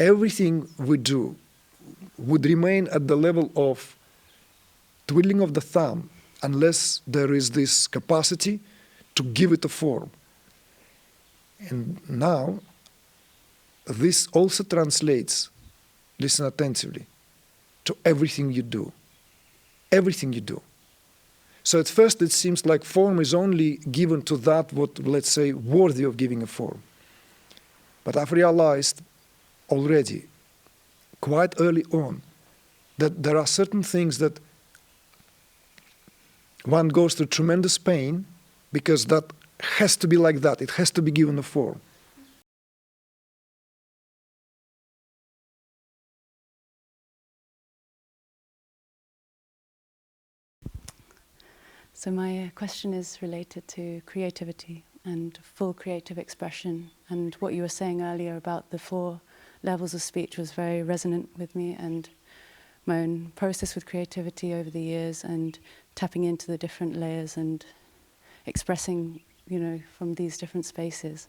everything we do would remain at the level of twiddling of the thumb unless there is this capacity to give it a form. And now, this also translates, listen attentively, to everything you do. Everything you do. So at first it seems like form is only given to that what, let's say, worthy of giving a form. But I've realized already, quite early on, that there are certain things that one goes through tremendous pain because that has to be like that. It has to be given a form. So my question is related to creativity and full creative expression. And what you were saying earlier about the 4 levels of speech was very resonant with me, and my own process with creativity over the years and tapping into the different layers and expressing, from these different spaces.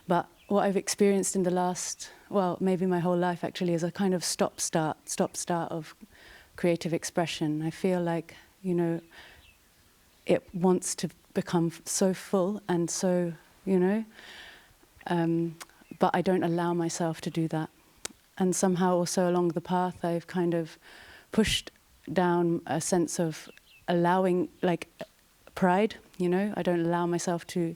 But what I've experienced in the last, well, maybe my whole life actually, is a kind of stop-start of creative expression. I feel like, it wants to become so full and so, but I don't allow myself to do that. And somehow also along the path, I've kind of pushed down a sense of allowing, like, pride, I don't allow myself to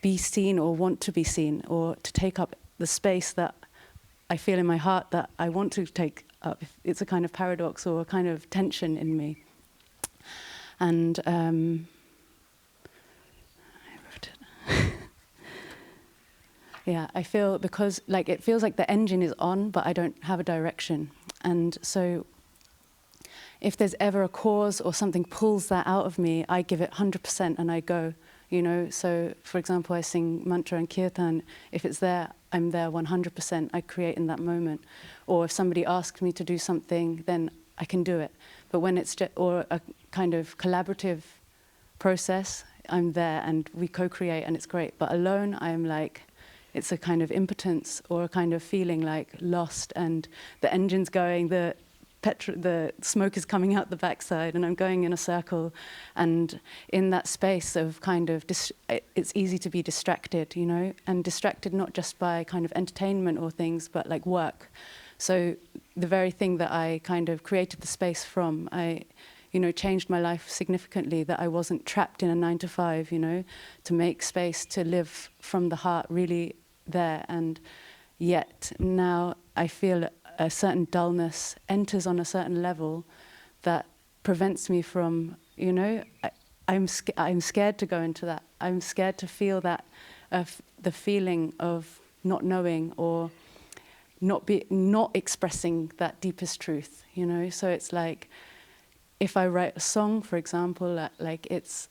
be seen or want to be seen or to take up the space that I feel in my heart that I want to take up. It's a kind of paradox or a kind of tension in me. And yeah, I feel, because it feels like the engine is on, but I don't have a direction. And so if there's ever a cause or something pulls that out of me, I give it 100% and I go, So, for example, I sing mantra and kirtan. If it's there, I'm there 100%. I create in that moment. Or if somebody asks me to do something, then I can do it. But when it's or a kind of collaborative process, I'm there and we co-create and it's great. But alone, I'm like, it's a kind of impotence or a kind of feeling like lost, and the engine's going, the smoke is coming out the backside, and I'm going in a circle. And in that space of kind of, it's easy to be distracted, and distracted not just by kind of entertainment or things, but like work. So the very thing that I kind of created the space from, I changed my life significantly, that I wasn't trapped in a 9-to-5, to make space to live from the heart really there. And yet now I feel a certain dullness enters on a certain level that prevents me from, I'm scared to go into that. I'm scared to feel that, the feeling of not knowing or not expressing that deepest truth, So it's like, if I write a song, for example, it's,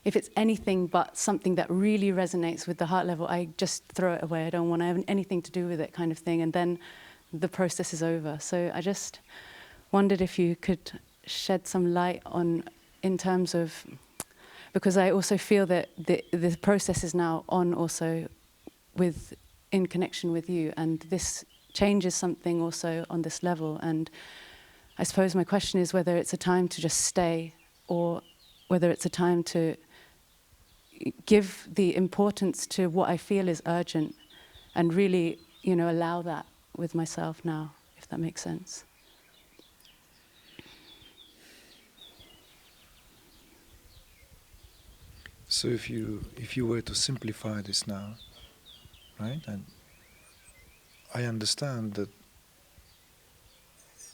if it's anything but something that really resonates with the heart level, I just throw it away. I don't want to have anything to do with it, kind of thing. And then the process is over. So I just wondered if you could shed some light on, in terms of, because I also feel that the process is now on also in connection with you, and this changes something also on this level. And I suppose my question is whether it's a time to just stay, or whether it's a time to give the importance to what I feel is urgent, and really, allow that with myself now, if that makes sense. So if you were to simplify this now, right, and I understand that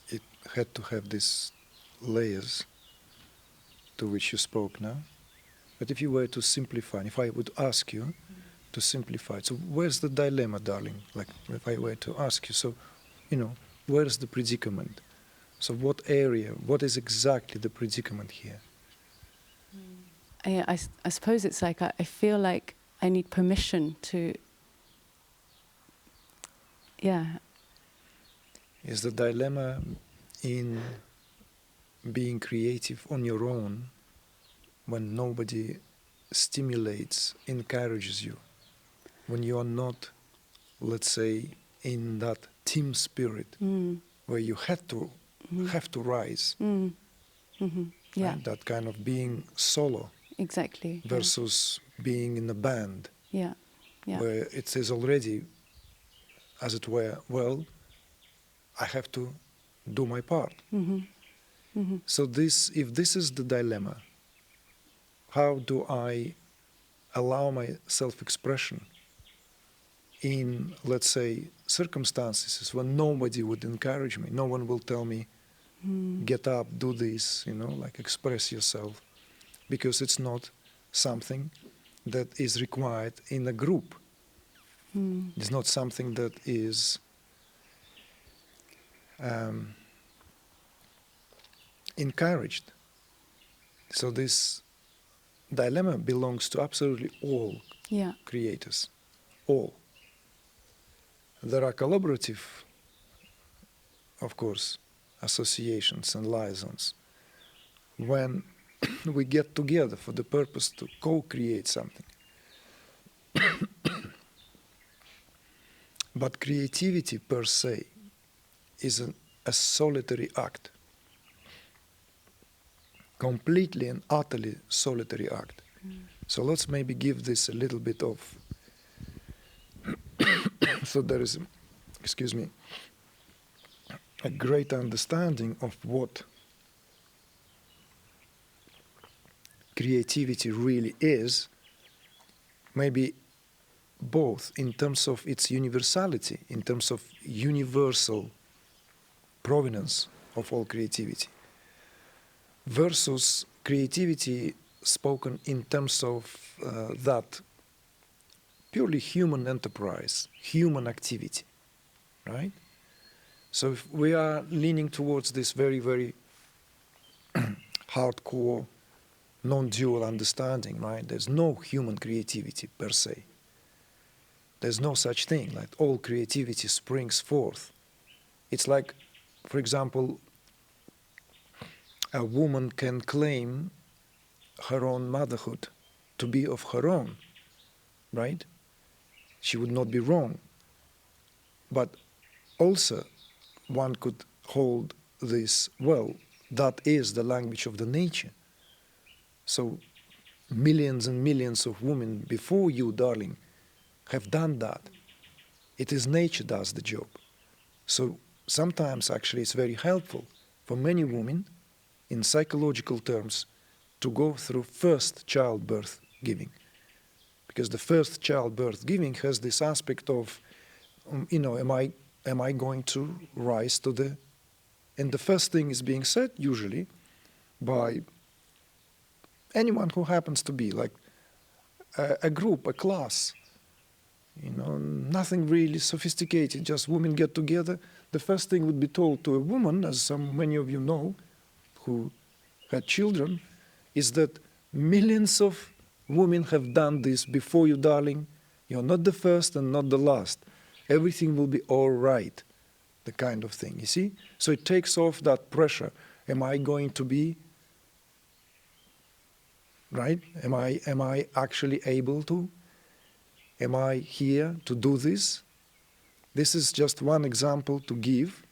it had to have these layers to which you spoke now, but if you were to simplify, if I would ask you to simplify it, so where's the dilemma, darling? Like, if I were to ask you, so, where's the predicament? So what area, what is exactly the predicament here? I suppose it's like I feel like I need permission to, Is the dilemma in being creative on your own when nobody stimulates, encourages you, when you are not let's say, in that team spirit, where you have to rise, Yeah, right? That kind of being solo exactly. versus being in a band, Yeah, yeah, where it is already, as it were, well, I have to do my part. So if this is the dilemma, how do I allow my self-expression in, let's say, circumstances when nobody would encourage me, no one will tell me, get up, do this, like express yourself, because it's not something that is required in a group. It's not something that is encouraged. So this dilemma belongs to absolutely all yeah, creators, all. There are collaborative, of course, associations and liaisons when we get together for the purpose to co-create something. But creativity per se is a solitary act, completely and utterly solitary act. So let's maybe give this a little bit of, so there is, excuse me, a great understanding of what creativity really is, maybe both in terms of its universality, in terms of universal provenance of all creativity, versus creativity spoken in terms of that purely human enterprise, human activity, right? So if we are leaning towards this very, very hardcore, non-dual understanding, right? There's no human creativity per se. There's no such thing, like all creativity springs forth. It's like, for example, a woman can claim her own motherhood to be of her own, right? She would not be wrong. But also, one could hold this, well, that is the language of the nature. So millions and millions of women before you, darling, have done that. It is nature does the job. So sometimes actually it's very helpful for many women in psychological terms to go through first childbirth giving. Because the first childbirth giving has this aspect of, am I going to rise to the, and the first thing is being said usually by anyone who happens to be like a group, a class, nothing really sophisticated, just women get together. The first thing would be told to a woman, as many of you know, who had children, is that millions of women have done this before you, darling. You're not the first and not the last. Everything will be all right, the kind of thing, you see? So it takes off that pressure. Am I going to be, right? Am I actually able to? Am I here to do this? This is just one example to give,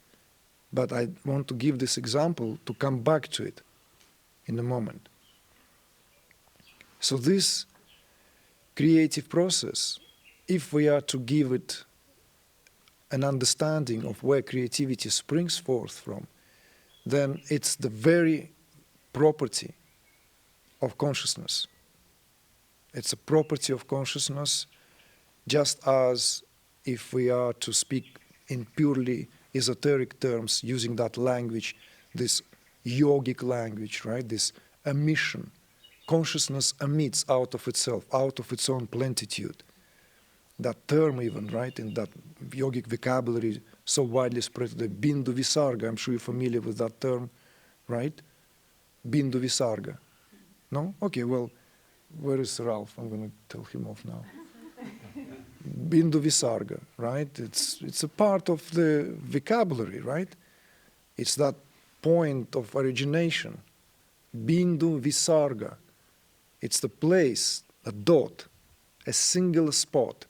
but I want to give this example to come back to it in a moment. So this creative process, if we are to give it an understanding of where creativity springs forth from, then it's the very property of consciousness. It's a property of consciousness, just as if we are to speak in purely esoteric terms, using that language, this yogic language, right? This emission. Consciousness emits out of itself, out of its own plentitude. That term even, right, in that yogic vocabulary so widely spread, the Bindu Visarga, I'm sure you're familiar with that term, right? Bindu Visarga. No? Okay, well, where is Ralph? I'm going to tell him off now. Bindu Visarga, right? It's a part of the vocabulary, right? It's that point of origination. Bindu Visarga. It's the place, a dot, a single spot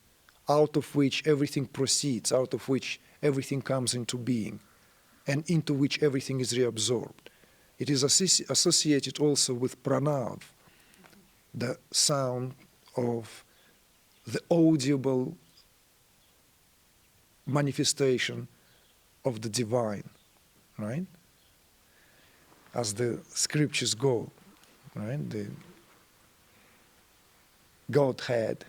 out of which everything proceeds, out of which everything comes into being, and into which everything is reabsorbed. It is associated also with pranav, the sound of the audible manifestation of the divine, right? As the scriptures go, right? The Godhead,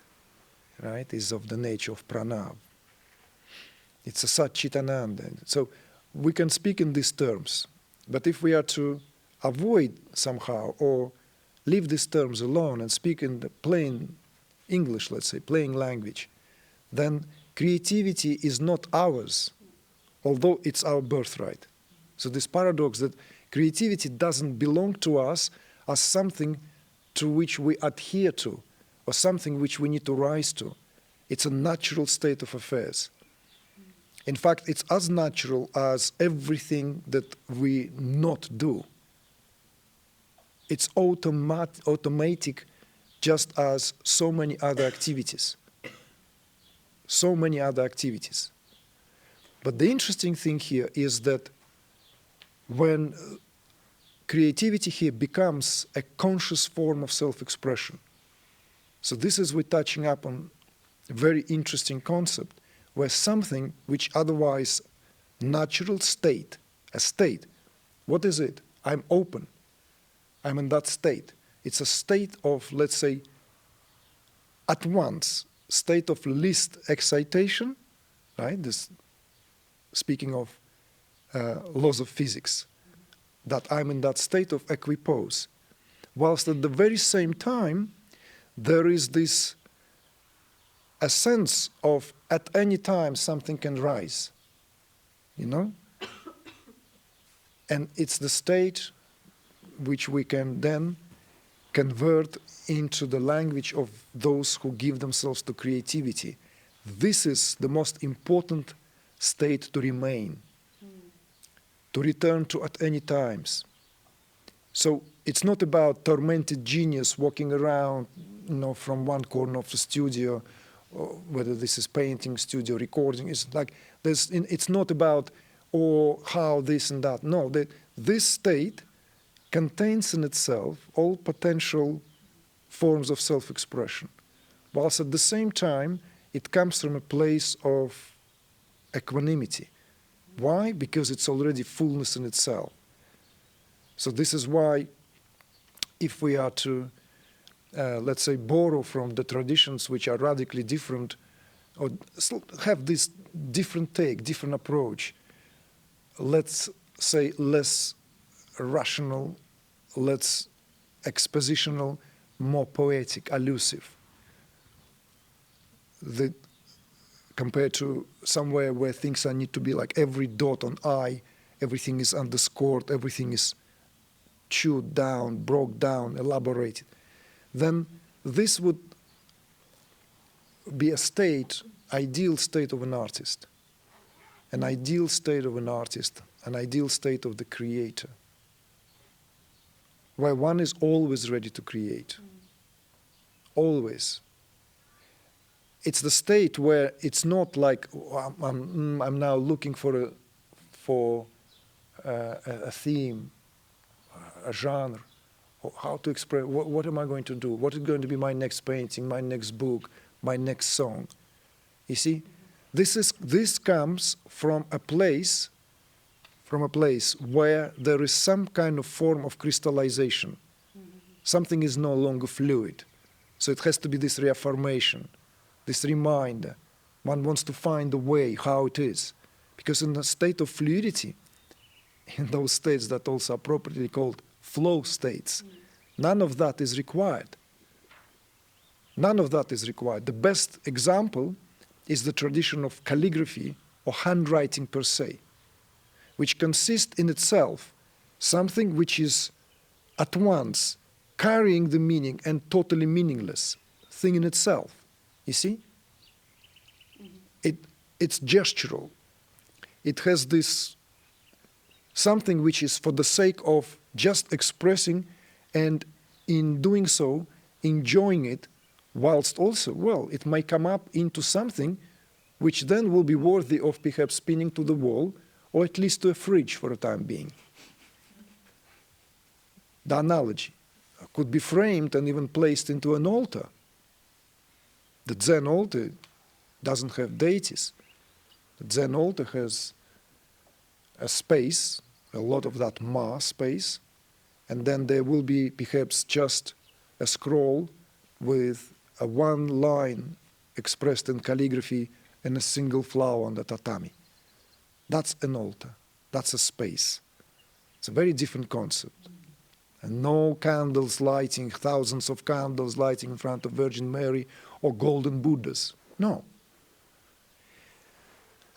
right, is of the nature of pranav. It's a Satchitananda. So we can speak in these terms, but if we are to avoid somehow or leave these terms alone and speak in the plain English, let's say, plain language, then creativity is not ours, although it's our birthright. So this paradox that creativity doesn't belong to us as something to which we adhere to, or something which we need to rise to. It's a natural state of affairs. In fact, it's as natural as everything that we not do. It's automatic, just as so many other activities. So many other activities. But the interesting thing here is that when creativity here becomes a conscious form of self-expression. So this is we're touching up on a very interesting concept, where something which otherwise natural state, a state, what is it? I'm open. I'm in that state. It's a state of, let's say, at once, state of least excitation, right? This, speaking of laws of physics, that I'm in that state of equipoise. Whilst at the very same time, there is this a sense of at any time something can rise, you know? And it's the state which we can then convert into the language of those who give themselves to creativity. This is the most important state to remain, to return to at any times. So it's not about tormented genius walking around, you know, from one corner of the studio, or whether this is painting studio, recording. It's like it's not about how this and that. No, this state contains in itself all potential forms of self-expression, whilst at the same time it comes from a place of equanimity. Why? Because it's already fullness in itself. So this is why, if we are to, let's say, borrow from the traditions which are radically different, or have this different take, different approach, let's say less rational, less expositional, more poetic, elusive, compared to somewhere where things need to be like every dot on I, everything is underscored, everything is chewed down, broke down, elaborated, then this would be a state, ideal state of an artist, an ideal state of an artist, an ideal state of the creator, where one is always ready to create, always. It's the state where it's not like I'm now looking for a theme, a genre, or how to express, what am I going to do? What is going to be my next painting, my next book, my next song? You see, this comes from a place where there is some kind of form of crystallization. Something is no longer fluid. So it has to be this reaffirmation, this reminder. One wants to find a way how it is. Because in a state of fluidity, in those states that also are appropriately called flow states, none of that is required. None of that is required. The best example is the tradition of calligraphy or handwriting per se, which consists in itself something which is at once carrying the meaning and totally meaningless thing in itself. You see? It's gestural. It has this something which is for the sake of just expressing, and in doing so, enjoying it whilst also, well, it may come up into something which then will be worthy of perhaps pinning to the wall, or at least to a fridge for a time being. The analogy could be framed and even placed into an altar. The Zen altar doesn't have deities. The Zen altar has a space, a lot of that ma space, and then there will be perhaps just a scroll with a one line expressed in calligraphy and a single flower on the tatami. That's an altar. That's a space. It's a very different concept. And no candles lighting, thousands of candles lighting in front of Virgin Mary or golden Buddhas. No.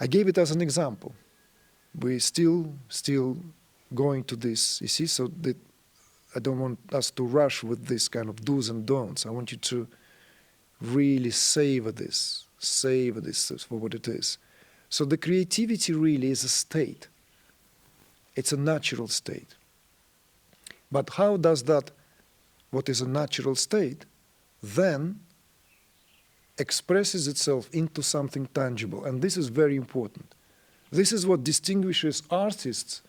I gave it as an example. We're still going to this, you see, so that I don't want us to rush with this kind of do's and don'ts. I want you to really savor this for what it is. So the creativity really is a state. It's a natural state. But how does that, what is a natural state, then expresses itself into something tangible? And this is very important. This is what distinguishes artists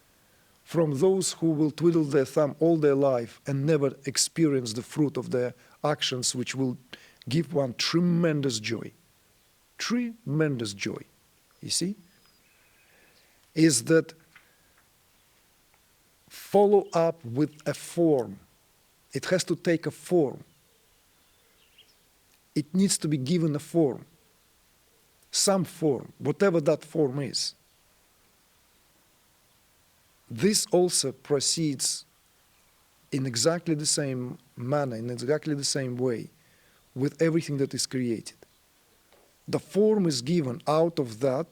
from those who will twiddle their thumb all their life and never experience the fruit of their actions, which will give one tremendous joy. Tremendous joy, you see, is that follow up with a form. It has to take a form. It needs to be given a form, some form, whatever that form is. This also proceeds in exactly the same manner, in exactly the same way, with everything that is created. The form is given out of that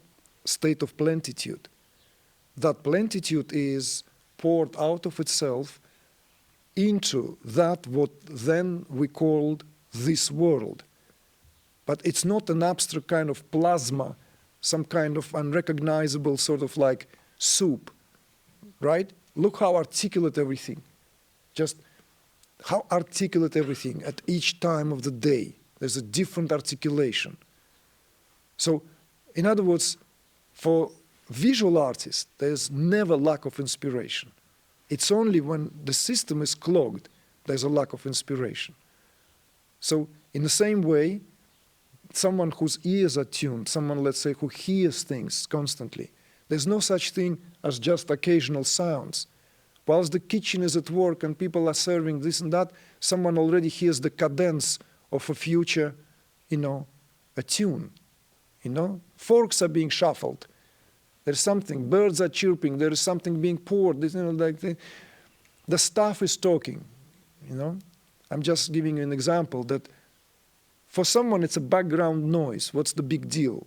state of plenitude. That plenitude is poured out of itself into that what then we called this world. But it's not an abstract kind of plasma, some kind of unrecognizable sort of like soup, right? Look how articulate everything, just how articulate everything at each time of the day. There's a different articulation. So, in other words, for visual artists, there's never lack of inspiration. It's only when the system is clogged, there's a lack of inspiration. So, in the same way, someone whose ears are tuned, someone, let's say, who hears things constantly, there's no such thing as just occasional sounds. Whilst the kitchen is at work and people are serving this and that, someone already hears the cadence of a future, a tune. Forks are being shuffled. There's something. Birds are chirping. There is something being poured. The staff is talking. I'm just giving you an example that for someone it's a background noise. What's the big deal?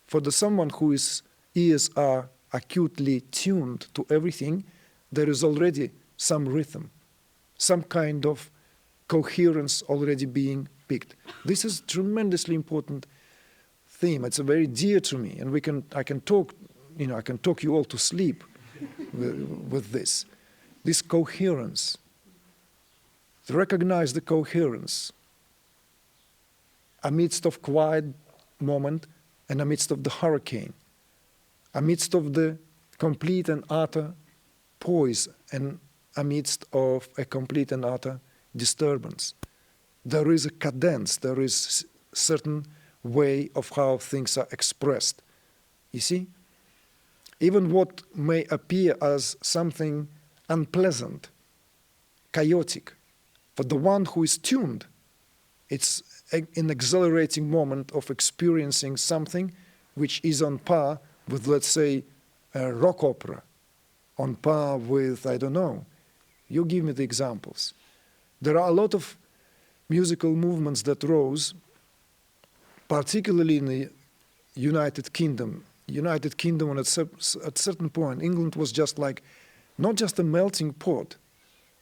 For someone whose ears are acutely tuned to everything, there is already some rhythm, some kind of coherence already being picked. This is tremendously important theme. It's very dear to me, and I can talk you all to sleep with this. This coherence. To recognize the coherence amidst of quiet moment and amidst of the hurricane, amidst of the complete and utter poise and amidst of a complete and utter disturbance. There is a cadence, there is certain way of how things are expressed. You see? Even what may appear as something unpleasant, chaotic, for the one who is tuned, it's an exhilarating moment of experiencing something which is on par with, let's say, a rock opera, on par with, I don't know, you give me the examples. There are a lot of musical movements that rose, particularly in the United Kingdom. United Kingdom, and at a certain point, England was just like, not just a melting pot.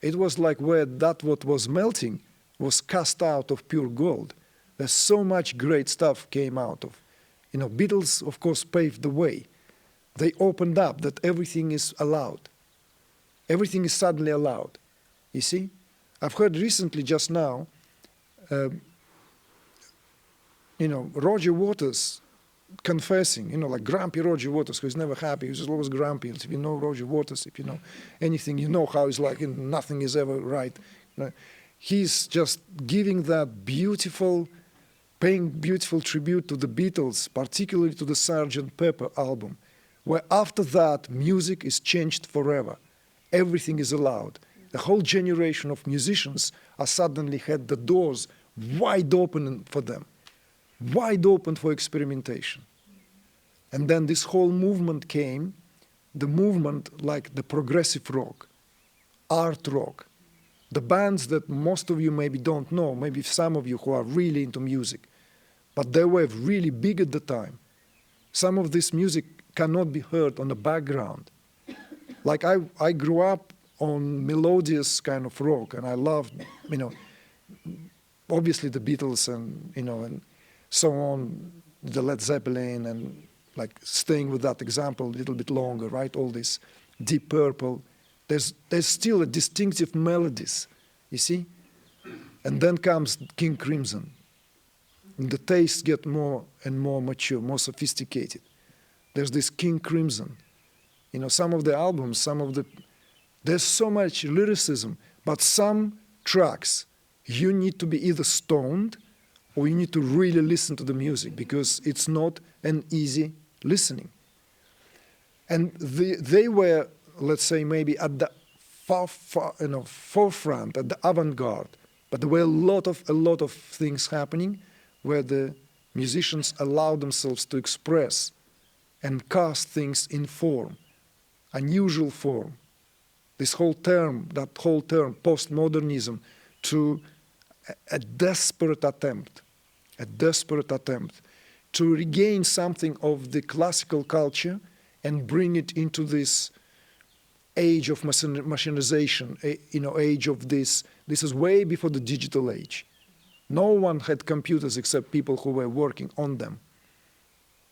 It was like where that what was melting was cast out of pure gold. There's so much great stuff came out of. Beatles, of course, paved the way. They opened up that everything is allowed. Everything is suddenly allowed. You see? I've heard recently, just now, Roger Waters confessing, like grumpy Roger Waters, who's never happy, who's always grumpy. If you know Roger Waters, if you know anything, you know how he's like, nothing is ever right. He's just giving that paying beautiful tribute to the Beatles, particularly to the Sgt. Pepper album, where after that, music is changed forever. Everything is allowed. The whole generation of musicians are suddenly had the doors wide open for them, wide open for experimentation. And then this whole movement came, the movement like the progressive rock, art rock, the bands that most of you maybe don't know, maybe some of you who are really into music, but they were really big at the time. Some of this music cannot be heard on the background. Like I grew up on melodious kind of rock, and I loved, obviously the Beatles and so on, the Led Zeppelin, and like staying with that example a little bit longer, right? All this Deep Purple. There's still a distinctive melodies, you see? And then comes King Crimson. And the tastes get more and more mature, more sophisticated. There's this King Crimson. Some of the albums, there's so much lyricism, but some tracks, you need to be either stoned or you need to really listen to the music because it's not an easy listening. And they were, let's say, maybe at the forefront, at the avant-garde, but there were a lot of things happening where the musicians allowed themselves to express and cast things in form, unusual form. That whole term, postmodernism, to a desperate attempt to regain something of the classical culture and bring it into this age of machinization, age of this. This is way before the digital age. No one had computers except people who were working on them.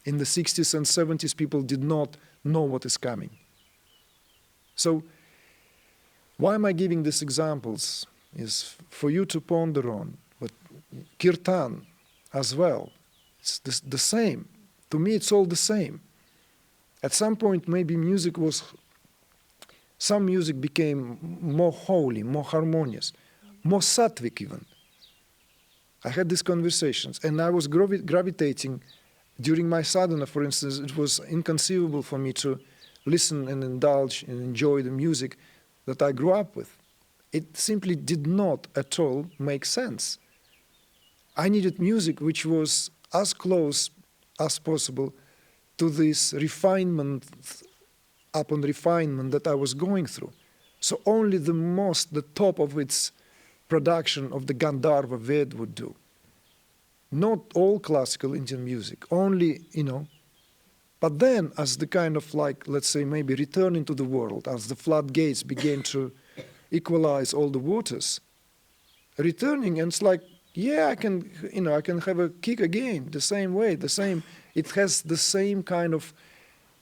In the 60s and 70s, people did not know what is coming. So why am I giving these examples? Is for you to ponder on. But kirtan as well, it's the same. To me, it's all the same. At some point, maybe some music became more holy, more harmonious, more sattvic even. I had these conversations, and I was gravitating. During my sadhana, for instance, it was inconceivable for me to listen and indulge and enjoy the music that I grew up with. It simply did not at all make sense. I needed music which was as close as possible to this refinement upon refinement that I was going through. So only the top of its production of the Gandharva Ved would do. Not all classical Indian music, only, But then, as the kind of let's say, maybe returning to the world, as the floodgates began to equalize all the waters, returning, and it's like, yeah, I can have a kick again, the same way, it has the same kind of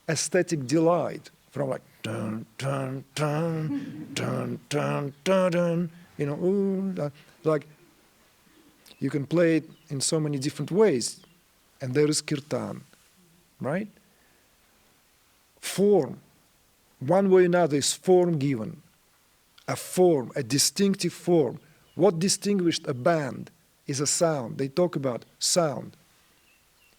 aesthetic delight, from like, dun, dun, dun, dun, dun, dun, dun, like, you can play it in so many different ways, and there is kirtan, right? Form, one way or another, is form given. A form, a distinctive form. What distinguished a band is a sound. They talk about sound.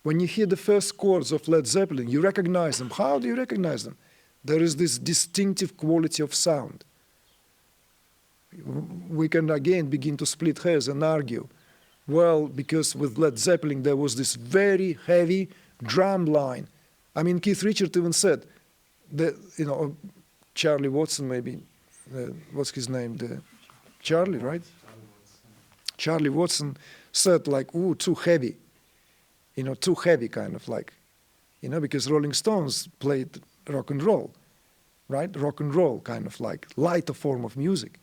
When you hear the first chords of Led Zeppelin, you recognize them. How do you recognize them? There is this distinctive quality of sound. We can again begin to split hairs and argue. Well, because with Led Zeppelin there was this very heavy drum line. I mean, Keith Richards even said that, Charlie Watson maybe, what's his name? Charlie, right? Charlie Watson said like, ooh, too heavy. Too heavy kind of like, because Rolling Stones played rock and roll, right? Rock and roll kind of like lighter form of music.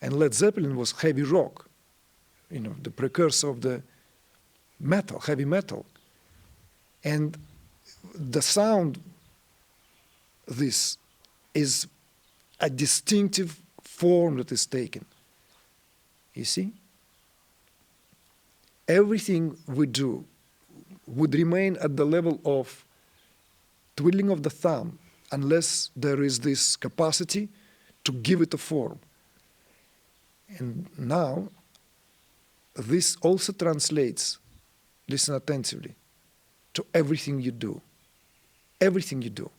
And Led Zeppelin was heavy rock, the precursor of the metal, heavy metal. And the sound, this is a distinctive form that is taken. You see? everything we do would remain at the level of twiddling of the thumb unless there is this capacity to give it a form. And now, this also translates, listen attentively, to everything you do. Everything you do.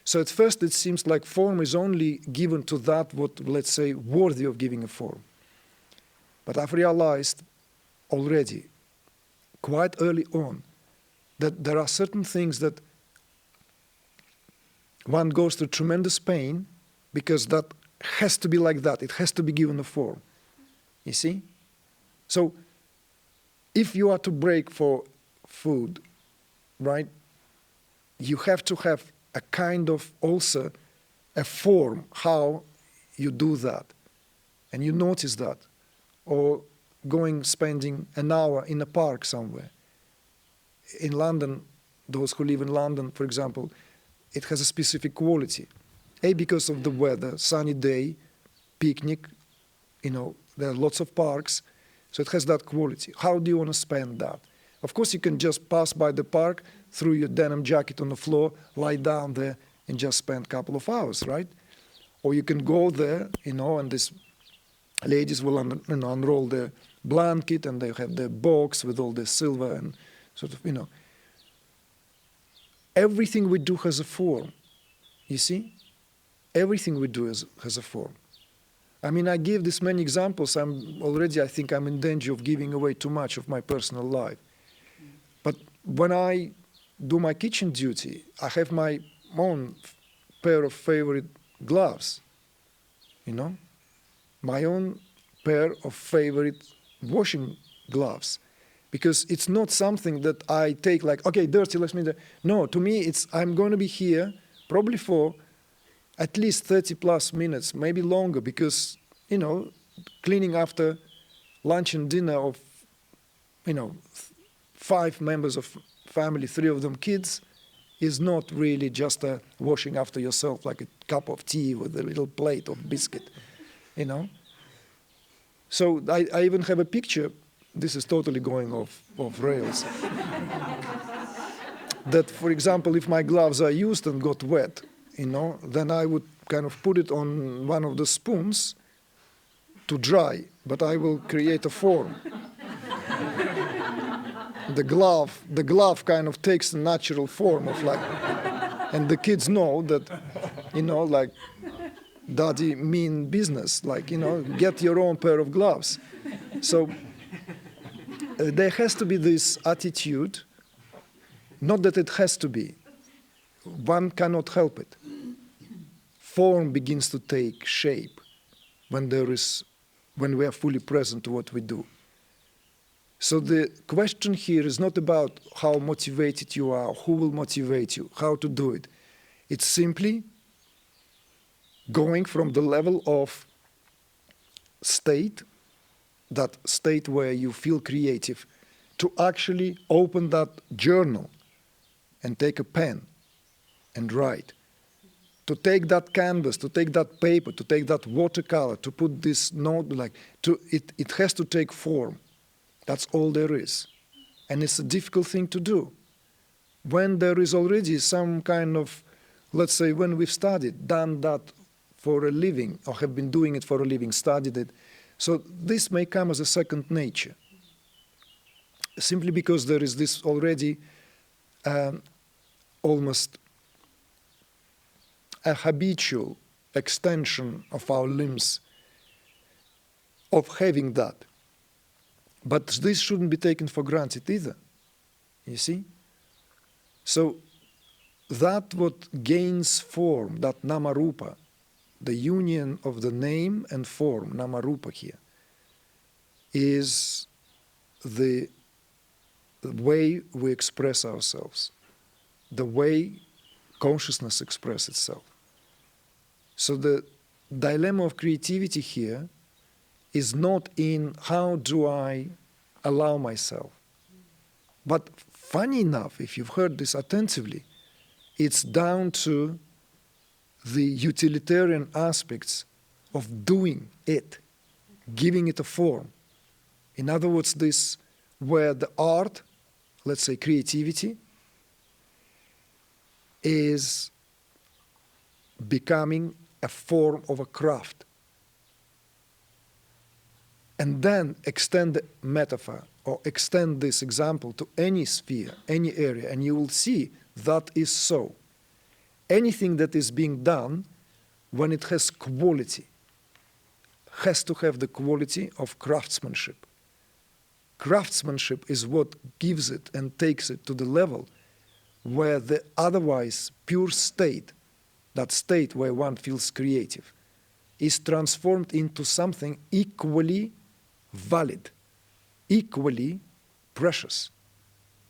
So at first it seems like form is only given to that what, let's say, worthy of giving a form. But I've realized already, quite early on, that there are certain things that one goes through tremendous pain because that has to be like that. It has to be given a form. You see? So if you are to break for food, right, you have to have a kind of also a form how you do that. And you notice that. Or spending an hour in a park somewhere. In London, those who live in London, for example, it has a specific quality. Because of the weather, sunny day, picnic, there are lots of parks, so it has that quality. How do you want to spend that? Of course, you can just pass by the park, throw your denim jacket on the floor, lie down there, and just spend a couple of hours, right? Or you can go there, and these ladies will unroll their blanket, and they have their box with all the silver and sort of, Everything we do has a form, you see? Everything we do has a form. I mean, I give this many examples. I think I'm in danger of giving away too much of my personal life. But when I do my kitchen duty, I have my own pair of favorite gloves, my own pair of favorite washing gloves. Because it's not something that I take like, okay, dirty, let's me. No, to me, I'm going to be here probably for at least 30 plus minutes, maybe longer, because, cleaning after lunch and dinner of, 5 members of family, 3 of them kids, is not really just a washing after yourself like a cup of tea with a little plate of biscuit, So I even have a picture. This is totally going off rails. That, for example, if my gloves are used and got wet, then I would kind of put it on one of the spoons to dry, but I will create a form. The glove kind of takes a natural form of like, and the kids know that, like, daddy mean business, like, get your own pair of gloves. So there has to be this attitude, not that it has to be. One cannot help it. Form begins to take shape when we are fully present to what we do. So the question here is not about how motivated you are, who will motivate you, how to do it. It's simply going from the level of state, that state where you feel creative, to actually open that journal and take a pen and write. To take that canvas, to take that paper, to take that watercolor, to put this note, it has to take form. That's all there is. And it's a difficult thing to do. When there is already some kind of, let's say, when we've done that for a living, or have been doing it for a living, studied it, so this may come as a second nature. Simply because there is this already almost a habitual extension of our limbs of having that. But this shouldn't be taken for granted either, you see? So that what gains form, that Namarupa, the union of the name and form, Namarupa here, is the way we express ourselves, the way consciousness expresses itself. So the dilemma of creativity here is not in how do I allow myself. But funny enough, if you've heard this attentively, it's down to the utilitarian aspects of doing it, giving it a form. In other words, this where the art, let's say creativity, is becoming a form of a craft. And then extend the metaphor or extend this example to any sphere, any area, and you will see that is so. Anything that is being done, when it has quality, has to have the quality of craftsmanship. Craftsmanship is what gives it and takes it to the level where the otherwise pure state, that state where one feels creative, is transformed into something equally valid, equally precious.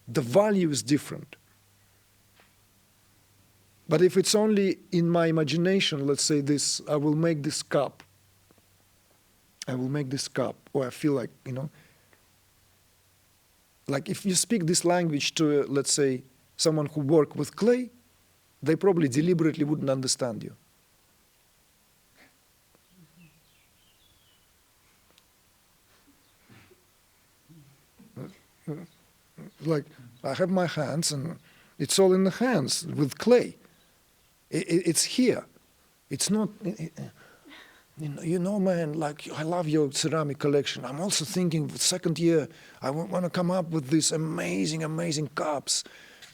The value is different. But if it's only in my imagination, let's say this, I will make this cup. I will make this cup, or I feel like, like if you speak this language to, let's say, someone who works with clay, they probably deliberately wouldn't understand you. Like, I have my hands, and it's all in the hands with clay. It's here. It's not, man, like, I love your ceramic collection. I'm also thinking, second year, I want to come up with these amazing, amazing cups.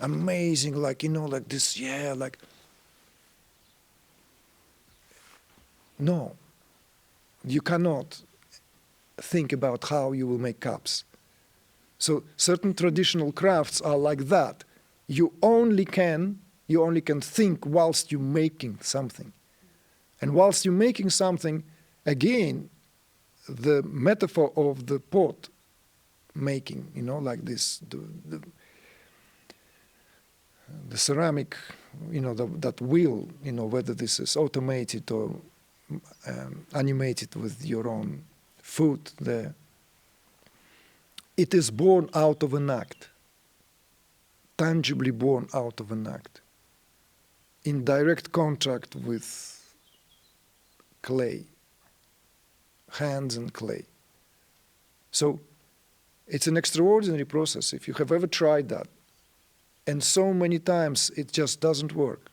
Amazing, like, like this, like. No, you cannot think about how you will make cups. So certain traditional crafts are like that. You only can think whilst you're making something. And whilst you're making something, again, the metaphor of the pot making, like this, the ceramic, that wheel, whether this is automated or animated with your own foot there, it is born out of an act, tangibly born out of an act, in direct contact with clay, hands and clay. So it's an extraordinary process. If you have ever tried that, and so many times it just doesn't work,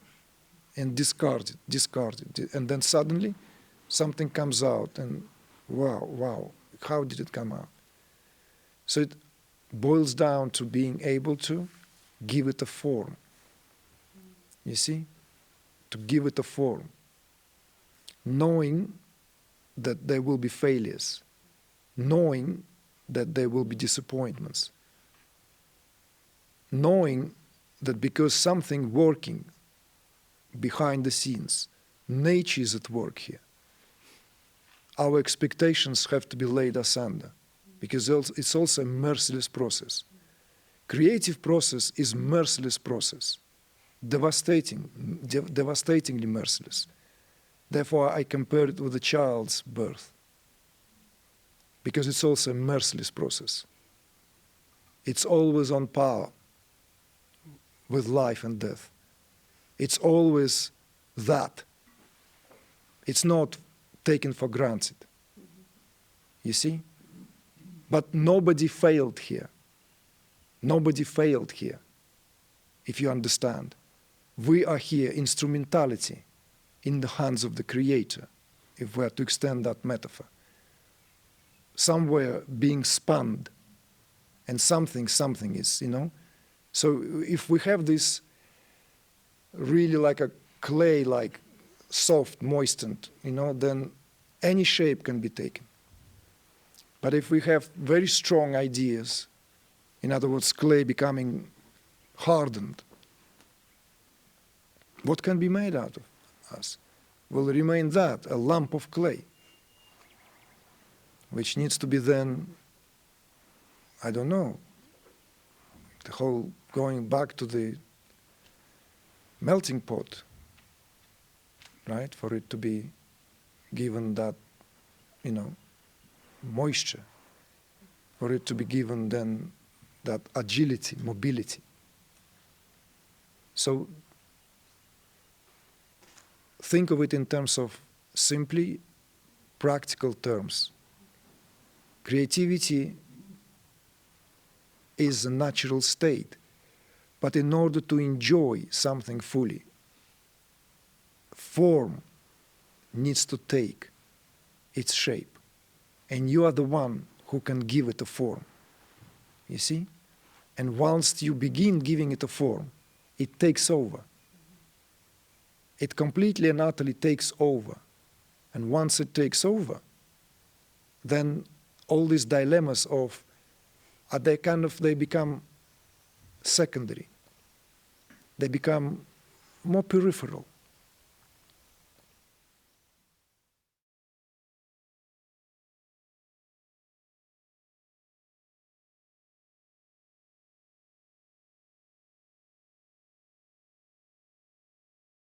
and discard it, and then suddenly something comes out, and wow, how did it come out? So it boils down to being able to give it a form. You see? To give it a form. Knowing that there will be failures. Knowing that there will be disappointments. Knowing that because something working behind the scenes, nature is at work here. Our expectations have to be laid asunder, because it's also a merciless process. Creative process is merciless process, devastatingly merciless. Therefore, I compare it with a child's birth, because it's also a merciless process. It's always on par with life and death. It's always that. It's not taken for granted. You see? But nobody failed here. Nobody failed here, if you understand. We are here, instrumentality, in the hands of the Creator, if we are to extend that metaphor. Somewhere being spun, and something is, So if we have this really like a clay, like soft, moistened, then any shape can be taken. But if we have very strong ideas, in other words, clay becoming hardened, what can be made out of us? Will remain that, a lump of clay, which needs to be then, I don't know, the whole going back to the melting pot, right? For it to be given that, moisture, for it to be given then that agility, mobility. So think of it in terms of simply practical terms. Creativity is a natural state. But in order to enjoy something fully, form needs to take its shape. And you are the one who can give it a form. You see? And once you begin giving it a form, it takes over. It completely and utterly takes over. And once it takes over, then all these dilemmas of, they become secondary. They become more peripheral.